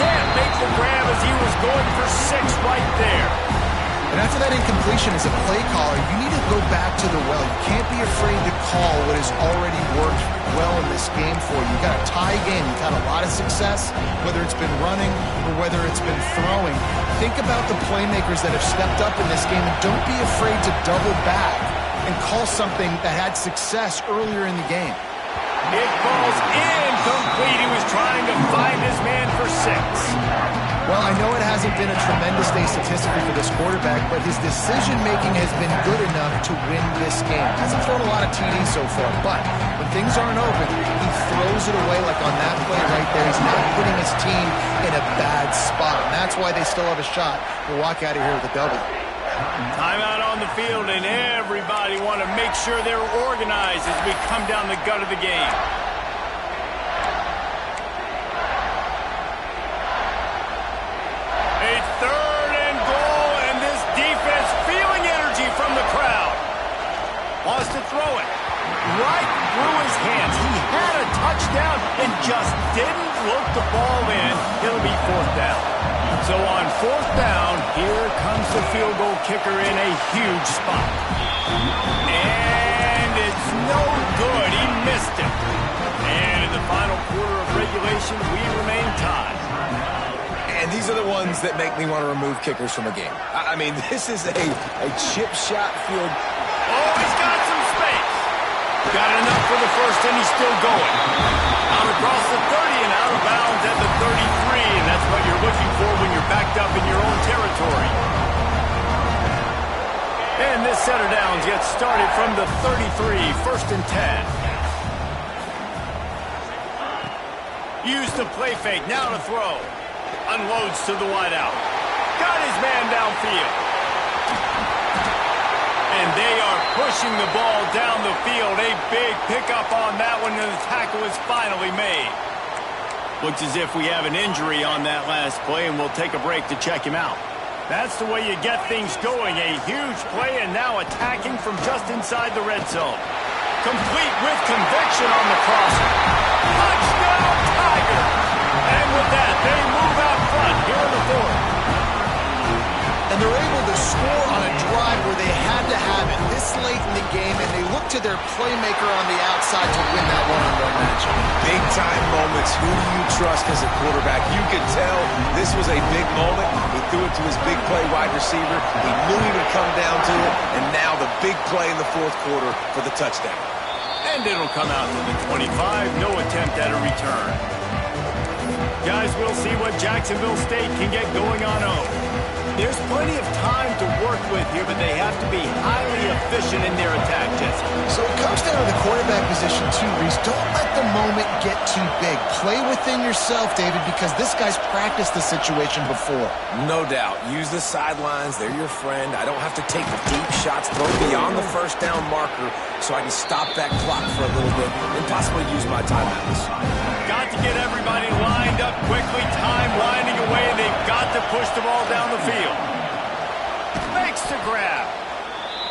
Can't make the grab as he was going for 6 right there. And after that incompletion as a play caller, you need to go back to the well. You can't be afraid to call what has already worked well in this game for you. You've got a tie game. You've had a lot of success, whether it's been running or whether it's been throwing. Think about the playmakers that have stepped up in this game, and don't be afraid to double back and call something that had success earlier in the game. It falls incomplete. He was trying to find his man for 6. Well, I know it hasn't been a tremendous day statistically for this quarterback, but his decision-making has been good enough to win this game. Hasn't thrown a lot of TDs so far, but when things aren't open, he throws it away like on that play right there. He's not putting his team in a bad spot, and that's why they still have a shot to walk out of here with a W. Timeout on the field, and everybody want to make sure they're organized as we come down the gut of the game. A 3rd and goal, and this defense feeling energy from the crowd. Wants to throw it right through his hands. He had a touchdown and just didn't look the ball in. It'll be 4th down. So on 4th down, here comes the field goal kicker in a huge spot. And it's no good. He missed it. And in the final quarter of regulation, we remain tied. And these are the ones that make me want to remove kickers from a game. I mean, this is a chip shot field. Oh, he's got some space. Got enough for the first, and he's still going. Out across the 30 and out of bounds at the 33, and that's what you're looking for when you're backed up in your own territory. And this set of downs gets started from the 33, 1st and 10. Use the play fake, now to throw. Unloads to the wideout. Got his man downfield. And they are pushing the ball down the field. A big pickup on that one, and the tackle is finally made. Looks as if we have an injury on that last play, and we'll take a break to check him out. That's the way you get things going. A huge play, and now attacking from just inside the red zone. Complete with conviction on the crosser. Touchdown, Tiger! And with that, they move out front here in the 4th. And they're able to score on a drive where they had to have it this late in the game, and they look to their playmaker on the outside to win that one-on-one matchup. Big-time moments. Who do you trust as a quarterback? You could tell this was a big moment. He threw it to his big play wide receiver. He knew he would come down to it, and now the big play in the 4th quarter for the touchdown. And it'll come out to the 25. No attempt at a return. Guys, we'll see what Jacksonville State can get going on home. There's plenty of time to work with here, but they have to be highly efficient in their attack, Jesse. So it comes down to the quarterback position too, Reese. Don't let the moment get too big. Play within yourself, David, because this guy's practiced the situation before. No doubt. Use the sidelines. They're your friend. I don't have to take deep shots, throw beyond the 1st down marker so I can stop that clock for a little bit and possibly use my timeouts. Got to get everybody lined up quickly, time winding away, and they've got to push the ball down the field. Makes the grab.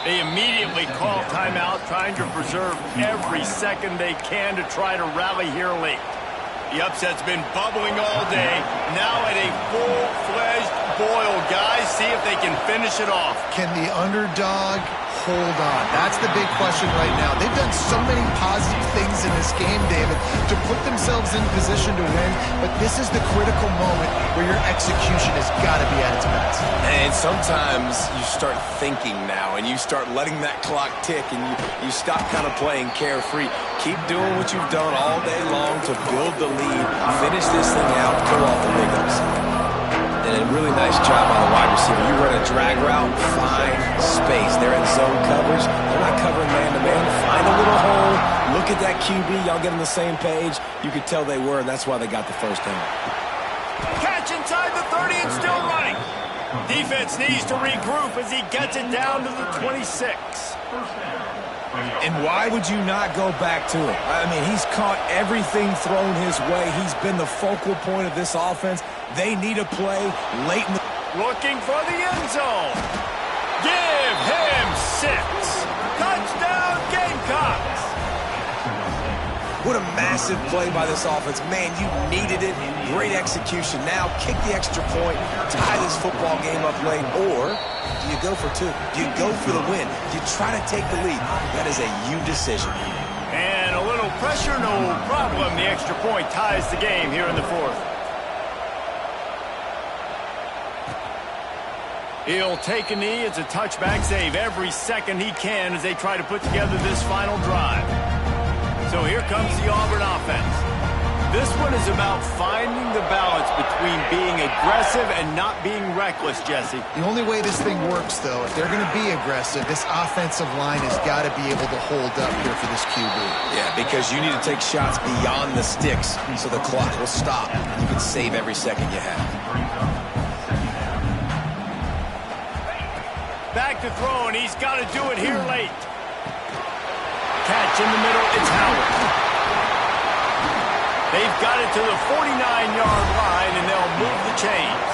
They immediately call timeout, trying to preserve every second they can to try to rally here late. The upset's been bubbling all day. Now at a full-fledged boil. Guys, see if they can finish it off. Can the underdog hold on? That's the big question right now. They've done so many positive things in this game, David, to put themselves in position to win, but this is the critical moment where your execution has got to be at its best. And sometimes you start thinking now, and you start letting that clock tick, and you stop kind of playing carefree. Keep doing what you've done all day long to build the lead, finish this thing out, pull off the big upset. And a really nice job on the wide receiver. You run a drag route, find space. They're in zone coverage. They're not covering man-to-man. Find a little hole. Look at that QB. Y'all get on the same page. You could tell they were, and that's why they got the 1st down. Catch inside the 30 and still running. Defense needs to regroup as he gets it down to the 26. And why would you not go back to it? I mean, he's caught everything thrown his way. He's been the focal point of this offense. They need a play late in the... Looking for the end zone. Give him 6. Touchdown, Gamecocks. What a massive play by this offense. Man, you needed it. Great execution. Now kick the extra point, tie this football game up late, or do you go for 2? Do you go for the win? Do you try to take the lead? That is a you decision. And a little pressure, no problem. The extra point ties the game here in the 4th. He'll take a knee. It's a touchback save every second he can as they try to put together this final drive. So here comes the Auburn offense. This one is about finding the balance between being aggressive and not being reckless, Jesse. The only way this thing works, though, if they're going to be aggressive, this offensive line has got to be able to hold up here for this QB. Yeah, because you need to take shots beyond the sticks so the clock will stop. You can save every second you have. Back to throw, and he's got to do it here late. Catch in the middle, it's Howard. They've got it to the 49-yard line, and they'll move the chains.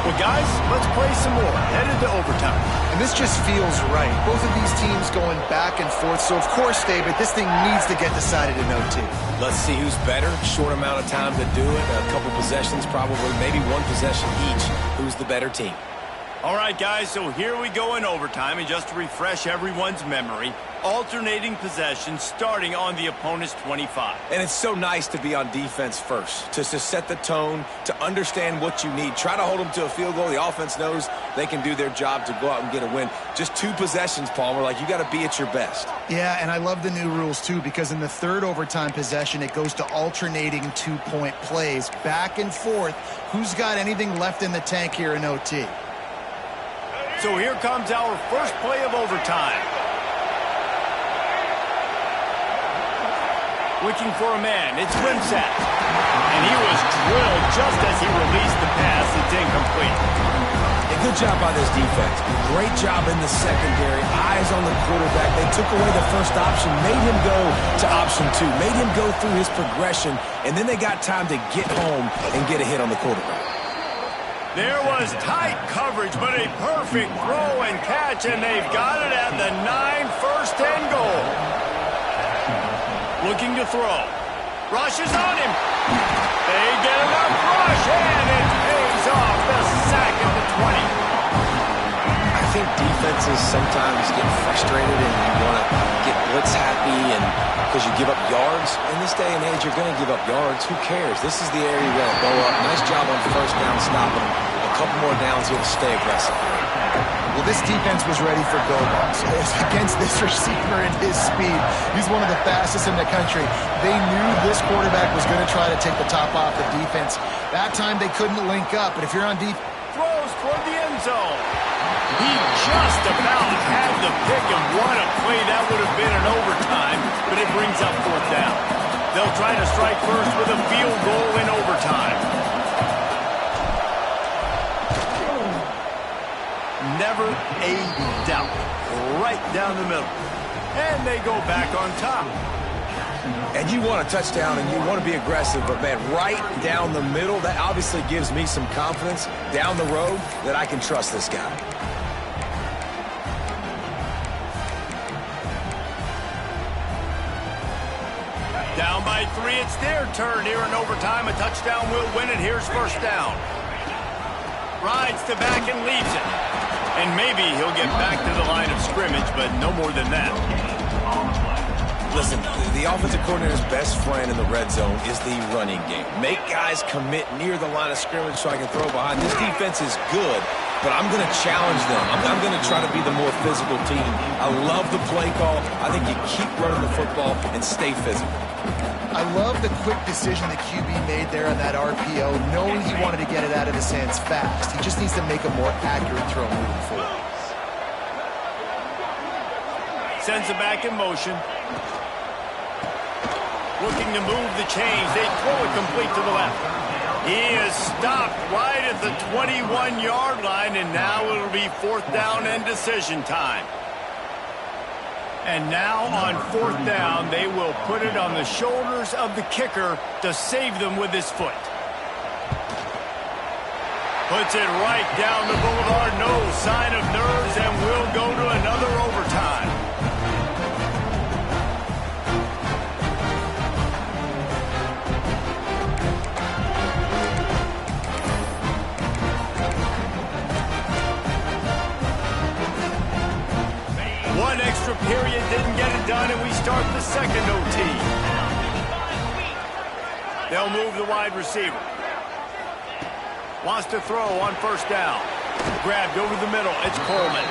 Well, guys, let's play some more. Headed to overtime. And this just feels right. Both of these teams going back and forth. So, of course, David, this thing needs to get decided in OT. Let's see who's better. Short amount of time to do it. A couple possessions, probably maybe one possession each. Who's the better team? All right, guys, so here we go in overtime. And just to refresh everyone's memory, alternating possessions starting on the opponent's 25. And it's so nice to be on defense first, to set the tone, to understand what you need. Try to hold them to a field goal. The offense knows they can do their job to go out and get a win. Just 2 possessions, Palmer, like you got to be at your best. Yeah, and I love the new rules, too, because in the third overtime possession, it goes to alternating 2-point plays, back and forth. Who's got anything left in the tank here in OT? So here comes our first play of overtime. Looking for a man, it's Wimsatt. And he was drilled just as he released the pass. It's incomplete. A good job by this defense. Great job in the secondary. Eyes on the quarterback. They took away the first option, made him go to option 2, made him go through his progression, and then they got time to get home and get a hit on the quarterback. There was tight coverage, but a perfect throw and catch, and they've got it at the 9, first and goal. Looking to throw. Rush is on him. They get enough rush, and it pays off. The sack at the 20. I think defenses sometimes get frustrated and you want to get blitz happy and because you give up yards. In this day and age, you're going to give up yards. Who cares? This is the area you got to go up. Nice job on first down stopping them. A couple more downs, you have to stay aggressive. Well, this defense was ready for go-balls against this receiver and his speed. He's one of the fastest in the country. They knew this quarterback was going to try to take the top off the defense. That time they couldn't link up, but if you're on defense... Throws toward the end zone. He just about had the pick and what a play that would have been in overtime, but it brings up fourth down. They'll try to strike first with a field goal in overtime. Never a doubt. Right down the middle. And they go back on top. And you want a touchdown and you want to be aggressive, but man, right down the middle, that obviously gives me some confidence down the road that I can trust this guy. Down by 3, it's their turn here in overtime. A touchdown will win it. Here's first down. Rides to back and leaves it. And maybe he'll get back to the line of scrimmage, but no more than that. Listen, the offensive coordinator's best friend in the red zone is the running game. Make guys commit near the line of scrimmage so I can throw behind. This defense is good, but I'm going to challenge them. I'm going to try to be the more physical team. I love the play call. I think you keep running the football and stay physical. I love the quick decision the QB made there on that RPO, knowing he wanted to get it out of his hands fast. He just needs to make a more accurate throw moving forward. Sends it back in motion. Looking to move the chains. They throw it complete to the left. He is stopped right at the 21-yard line, and now it'll be fourth down and decision time. And now on fourth down, they will put it on the shoulders of the kicker to save them with his foot. Puts it right down the boulevard. No sign of nerves, and we'll go to another overtime. One extra period didn't get it done, and we start the second OT. They'll move the wide receiver. Wants to throw on first down. Grabbed over the middle. It's Coleman.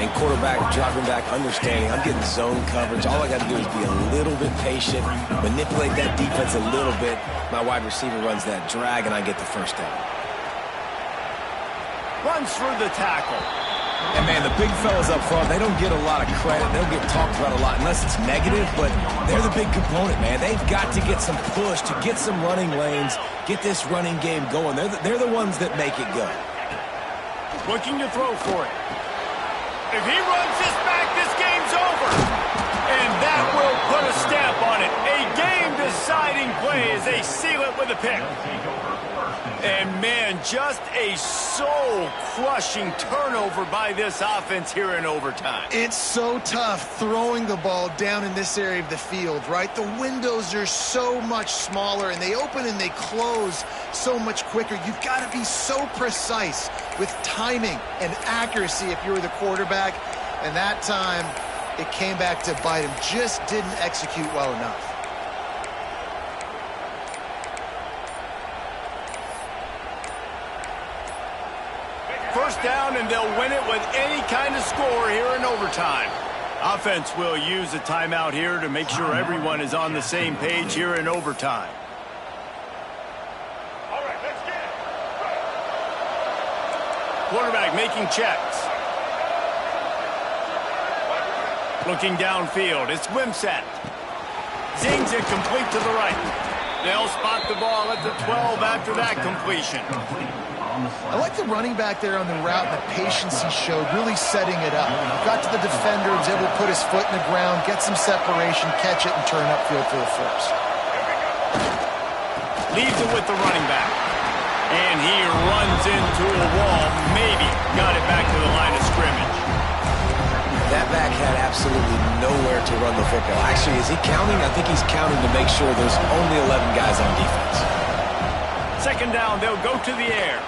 and quarterback dropping back, understanding I'm getting zone coverage. All I got to do is be a little bit patient, manipulate that defense a little bit. My wide receiver runs that drag, and I get the first down. Runs through the tackle. And, man, the big fellas up front, they don't get a lot of credit. They don't get talked about a lot unless it's negative, but they're the big component, man. They've got to get some push, to get some running lanes, get this running game going. They're the ones that make it go. Looking to throw for it. If he runs this back, this game's over. And that will put a stamp on it. A game-deciding play as they seal it with a pick. And, man, just a soul-crushing turnover by this offense here in overtime. It's so tough throwing the ball down in this area of the field, right? The windows are so much smaller, and they open and they close so much quicker. You've got to be so precise with timing and accuracy if you're the quarterback. And that time, it came back to bite him. Just didn't execute well enough. First down, and they'll win it with any kind of score here in overtime. Offense will use a timeout here to make sure everyone is on the same page here in overtime. All right, let's get it. Quarterback making checks. Looking downfield. It's Wimsatt. Zings it complete to the right. They'll spot the ball at the 12 after that completion. I like the running back there on the route and the patience he showed, really setting it up. Got to the defender, was able to put his foot in the ground, get some separation, catch it, and turn upfield for the force. Leaves it with the running back. And he runs into a wall. Maybe got it back to the line of scrimmage. That back had absolutely nowhere to run the football. Actually, is he counting? I think he's counting to make sure there's only 11 guys on defense. Second down, they'll go to the air.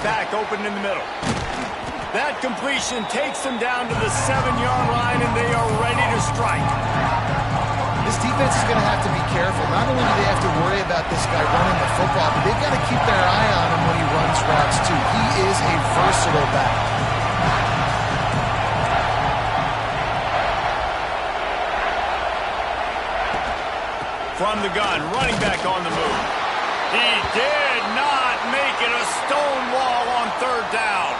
Back open in the middle. That completion takes them down to the 7-yard line, and they are ready to strike. This defense is going to have to be careful. Not only do they have to worry about this guy running the football, but they've got to keep their eye on him when he runs routes, too. He is a versatile back. From the gun, running back on the move. He did not make it a stone wall on third down.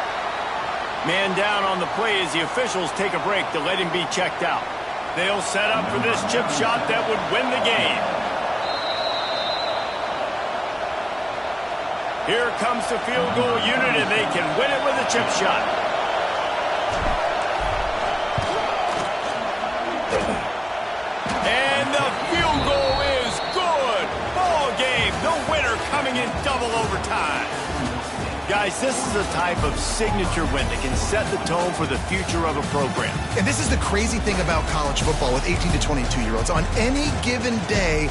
Man down on the play as the officials take a break to let him be checked out. They'll set up for this chip shot that would win the game. Here comes the field goal unit, and they can win it with a chip shot. And the field goal is good. Ball game. The winner coming in double overtime. Guys, this is a type of signature win that can set the tone for the future of a program. And this is the crazy thing about college football with 18 to 22-year-olds. On any given day,